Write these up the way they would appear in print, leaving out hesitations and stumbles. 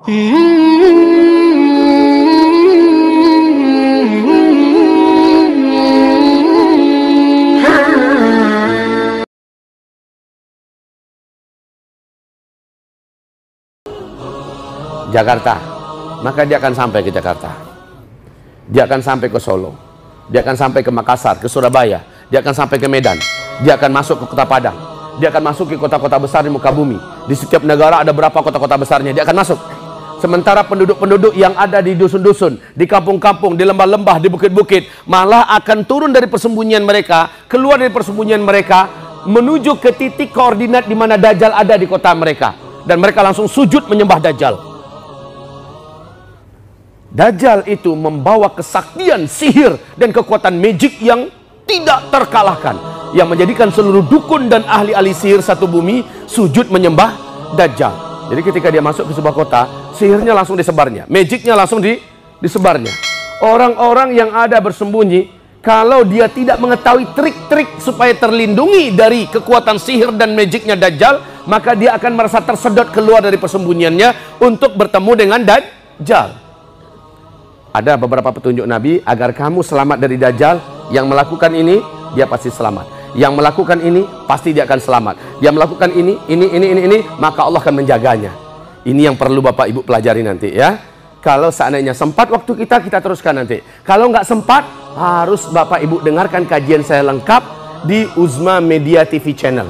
Jakarta, maka dia akan sampai ke Jakarta, dia akan sampai ke Solo, dia akan sampai ke Makassar, ke Surabaya, dia akan sampai ke Medan, dia akan masuk ke Kota Padang, dia akan masuk ke kota-kota besar di muka bumi. Di setiap negara ada berapa kota-kota besarnya, dia akan masuk. Sementara penduduk-penduduk yang ada di dusun-dusun, di kampung-kampung, di lembah-lembah, di bukit-bukit, malah akan turun dari persembunyian mereka, keluar dari persembunyian mereka, menuju ke titik koordinat di mana Dajjal ada di kota mereka, dan mereka langsung sujud menyembah Dajjal. Dajjal itu membawa kesaktian, sihir, dan kekuatan magic yang tidak terkalahkan, yang menjadikan seluruh dukun dan ahli-ahli sihir satu bumi sujud menyembah Dajjal. Jadi ketika dia masuk ke sebuah kota, sihirnya langsung disebarnya, magicnya langsung disebarnya. Orang-orang yang ada bersembunyi, kalau dia tidak mengetahui trik-trik supaya terlindungi dari kekuatan sihir dan magicnya Dajjal, maka dia akan merasa tersedot keluar dari persembunyiannya untuk bertemu dengan Dajjal. Ada beberapa petunjuk Nabi agar kamu selamat dari Dajjal. Yang melakukan ini, dia pasti selamat. Yang melakukan ini, pasti dia akan selamat. Yang melakukan ini, maka Allah akan menjaganya. Ini yang perlu Bapak Ibu pelajari nanti ya. Kalau seandainya sempat waktu kita teruskan nanti. Kalau nggak sempat, harus Bapak Ibu dengarkan kajian saya lengkap di Uzma Media TV Channel.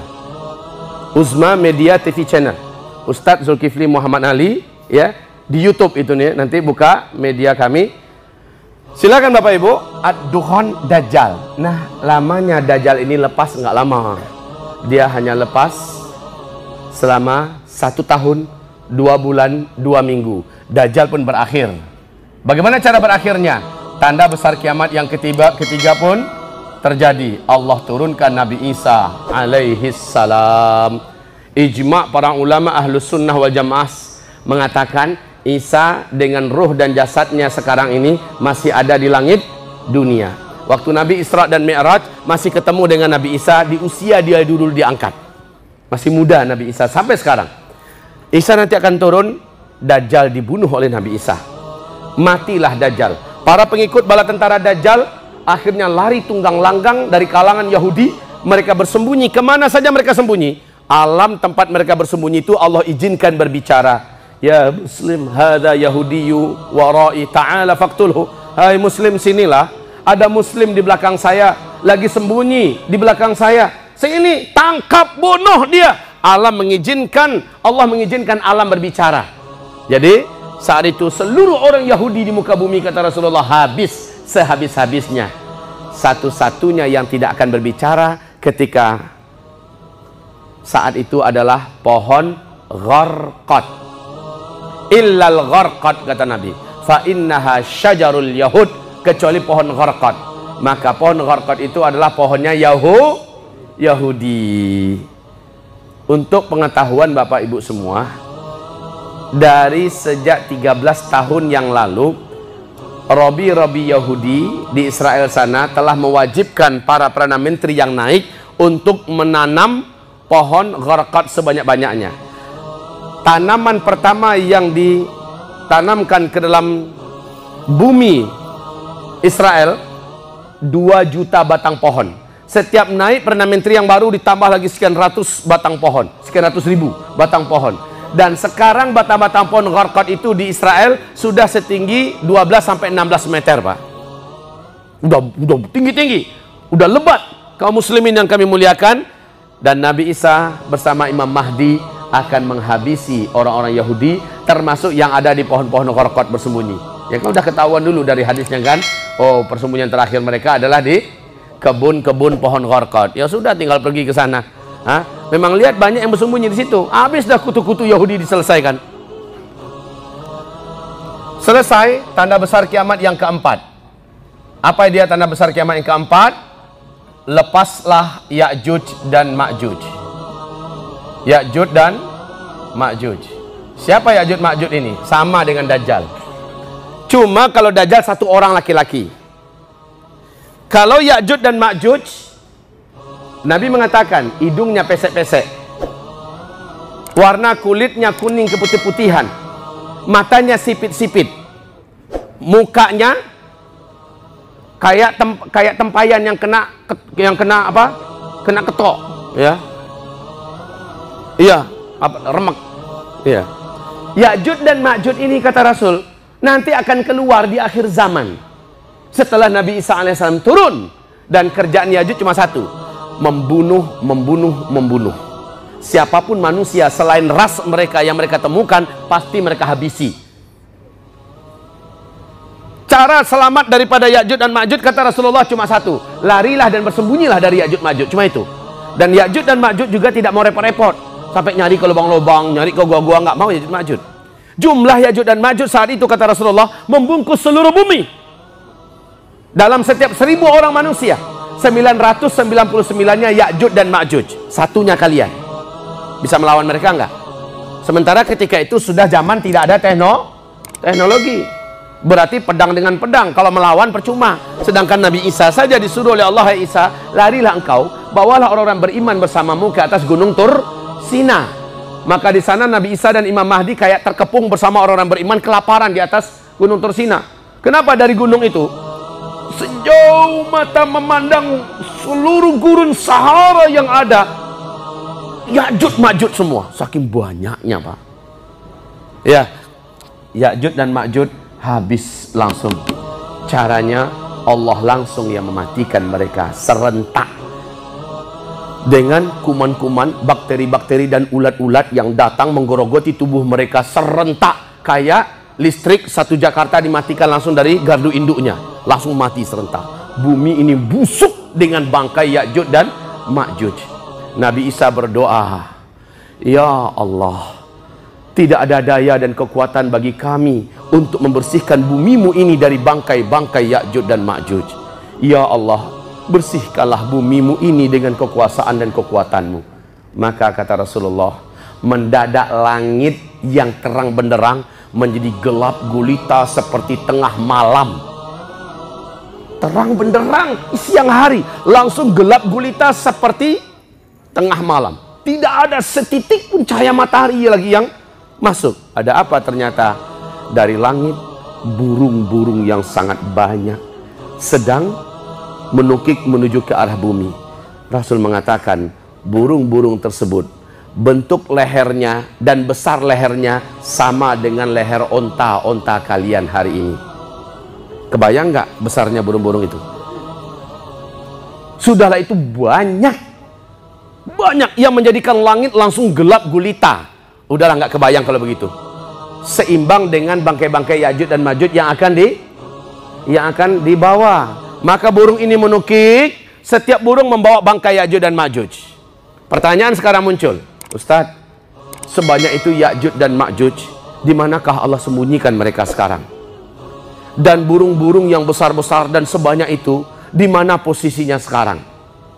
Uzma Media TV Channel. Ustadz Zulkifli Muhammad Ali ya. Di YouTube itu nih, nanti buka media kami. Silakan Bapak Ibu, Ad-Dukhon Dajjal. Nah, lamanya Dajjal ini lepas nggak lama. Dia hanya lepas selama 1 tahun, 2 bulan, 2 minggu. Dajjal pun berakhir. Bagaimana cara berakhirnya? Tanda besar kiamat yang ketiga pun terjadi. Allah turunkan Nabi Isa alaihi salam. Ijma' para ulama ahlus sunnah wal jamaah mengatakan Isa dengan ruh dan jasadnya sekarang ini masih ada di langit dunia. Waktu Nabi Isra dan Mi'raj masih ketemu dengan Nabi Isa di usia dia dulu diangkat. Masih muda Nabi Isa sampai sekarang. Isa nanti akan turun, Dajjal dibunuh oleh Nabi Isa. Matilah Dajjal. Para pengikut bala tentara Dajjal akhirnya lari tunggang langgang dari kalangan Yahudi. Mereka bersembunyi, kemana saja mereka sembunyi. Alam tempat mereka bersembunyi itu Allah izinkan berbicara. Ya Muslim, hadza Yahudiyu warai ta'ala faqtulhu. Hai Muslim, sinilah. Ada Muslim di belakang saya, lagi sembunyi di belakang saya. Sini, tangkap, bunuh dia. Allah mengizinkan alam berbicara. Jadi saat itu seluruh orang Yahudi di muka bumi, kata Rasulullah, habis sehabis-habisnya. Satu-satunya yang tidak akan berbicara ketika saat itu adalah pohon gharqad. Illal gharqad, kata Nabi, fa innaha syajarul yahud, kecuali pohon gharqad. Maka pohon gharqad itu adalah pohonnya Yahudi. Untuk pengetahuan Bapak Ibu semua, dari sejak 13 tahun yang lalu, Robi Yahudi di Israel sana telah mewajibkan para perdana menteri yang naik untuk menanam pohon gharqad sebanyak-banyaknya. Tanaman pertama yang ditanamkan ke dalam bumi Israel 2 juta batang pohon. Setiap naik perdana menteri yang baru ditambah lagi sekian ratus batang pohon, sekian ratus ribu batang pohon. Dan sekarang batang-batang pohon gharqad itu di Israel sudah setinggi 12 sampai 16 meter, Pak. Udah tinggi-tinggi, udah lebat. Kaum muslimin yang kami muliakan, dan Nabi Isa bersama Imam Mahdi akan menghabisi orang-orang Yahudi, termasuk yang ada di pohon-pohon gharqad bersembunyi. Ya kan udah ketahuan dulu dari hadisnya kan. Oh, persembunyian terakhir mereka adalah di kebun-kebun pohon gharqad. Ya sudah, tinggal pergi ke sana. Memang lihat banyak yang bersembunyi di situ. Habis dah kutu-kutu Yahudi diselesaikan. Selesai tanda besar kiamat yang keempat. Apa dia tanda besar kiamat yang keempat? Lepaslah Ya'juj dan Ma'juj. Ya'juj dan Ma'juj. Siapa Ya'juj Ma'juj ini? Sama dengan Dajjal. Cuma kalau Dajjal 1 orang laki-laki. Kalau Ya'juj dan Ma'juj, Nabi mengatakan hidungnya pesek-pesek, warna kulitnya kuning keputih-putihan, matanya sipit-sipit, mukanya kayak tempayan yang kena apa? Kena ketok, ya. Iya, remek. Iya. Ya'juj dan Ma'juj ini kata Rasul nanti akan keluar di akhir zaman. Setelah Nabi Isa alaihissalam turun, dan kerjaan Ya'juj cuma satu, membunuh. Siapapun manusia selain ras mereka yang mereka temukan, pasti mereka habisi. Cara selamat daripada Ya'juj dan Ma'juj kata Rasulullah cuma satu, larilah dan bersembunyilah dari Ya'juj Ma'juj, cuma itu. Dan Ya'juj dan Ma'juj juga tidak mau repot-repot sampai nyari ke lubang-lubang, nyari ke gua-gua, nggak mau Ya'juj Ma'juj. Jumlah Ya'juj dan Ma'juj saat itu kata Rasulullah membungkus seluruh bumi. Dalam setiap 1000 orang manusia, 999-nya Ya'juj dan Ma'juj. Satunya kalian bisa melawan mereka enggak? Sementara ketika itu sudah zaman tidak ada teknologi. Berarti pedang dengan pedang, kalau melawan percuma. Sedangkan Nabi Isa saja disuruh oleh Allah, "Hai Isa, larilah engkau, bawalah orang-orang beriman bersamamu ke atas gunung Tursina." Maka di sana Nabi Isa dan Imam Mahdi kayak terkepung bersama orang-orang beriman kelaparan di atas gunung Tursina. Kenapa dari gunung itu? Sejauh mata memandang seluruh gurun Sahara yang ada, Ya'juj Ma'juj semua, saking banyaknya, Pak. Ya, Ya'juj dan Ma'juj habis langsung. Caranya Allah langsung yang mematikan mereka serentak dengan kuman-kuman, bakteri-bakteri dan ulat-ulat yang datang menggerogoti tubuh mereka serentak, kayak listrik satu Jakarta dimatikan langsung dari gardu induknya, langsung mati serentak. Bumi ini busuk dengan bangkai Ya'juj dan Ma'juj. Nabi Isa berdoa, "Ya Allah, tidak ada daya dan kekuatan bagi kami untuk membersihkan bumimu ini dari bangkai-bangkai Ya'juj dan Ma'juj. Ya Allah, bersihkanlah bumimu ini dengan kekuasaan dan kekuatanmu." Maka kata Rasulullah, mendadak langit yang terang benderang menjadi gelap gulita seperti tengah malam. Terang benderang siang hari, langsung gelap gulita seperti tengah malam. Tidak ada setitik pun cahaya matahari lagi yang masuk. Ada apa ternyata? Dari langit burung-burung yang sangat banyak sedang menukik menuju ke arah bumi. Rasul mengatakan burung-burung tersebut bentuk lehernya dan besar lehernya sama dengan leher onta-onta kalian hari ini. Kebayang nggak besarnya burung-burung itu? Sudahlah, itu banyak yang menjadikan langit langsung gelap gulita. Udahlah, nggak kebayang kalau begitu. Seimbang dengan bangkai-bangkai Ya'juj dan Ma'juj yang akan dibawa. Maka burung ini menukik, setiap burung membawa bangkai Ya'juj dan Ma'juj. Pertanyaan sekarang muncul, Ustadz, sebanyak itu Ya'juj dan Ma'juj, di manakah Allah sembunyikan mereka sekarang? Dan burung-burung yang besar-besar dan sebanyak itu, di mana posisinya sekarang?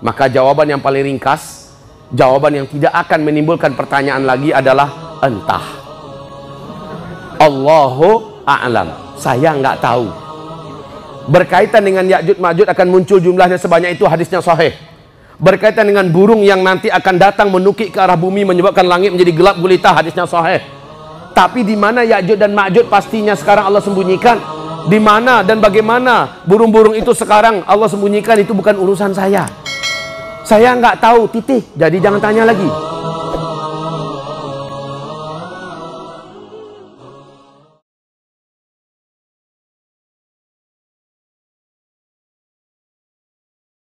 Maka jawaban yang paling ringkas, jawaban yang tidak akan menimbulkan pertanyaan lagi adalah entah. Allahu a'lam. Saya nggak tahu. Berkaitan dengan Ya'juj Ma'juj akan muncul jumlahnya sebanyak itu, hadisnya sahih. Berkaitan dengan burung yang nanti akan datang menukik ke arah bumi menyebabkan langit menjadi gelap gulita, hadisnya sahih. Tapi di mana Ya'juj dan Ma'juj pastinya sekarang Allah sembunyikan. Di mana dan bagaimana burung-burung itu sekarang Allah sembunyikan, itu bukan urusan saya. Saya nggak tahu, titik. Jadi jangan tanya lagi.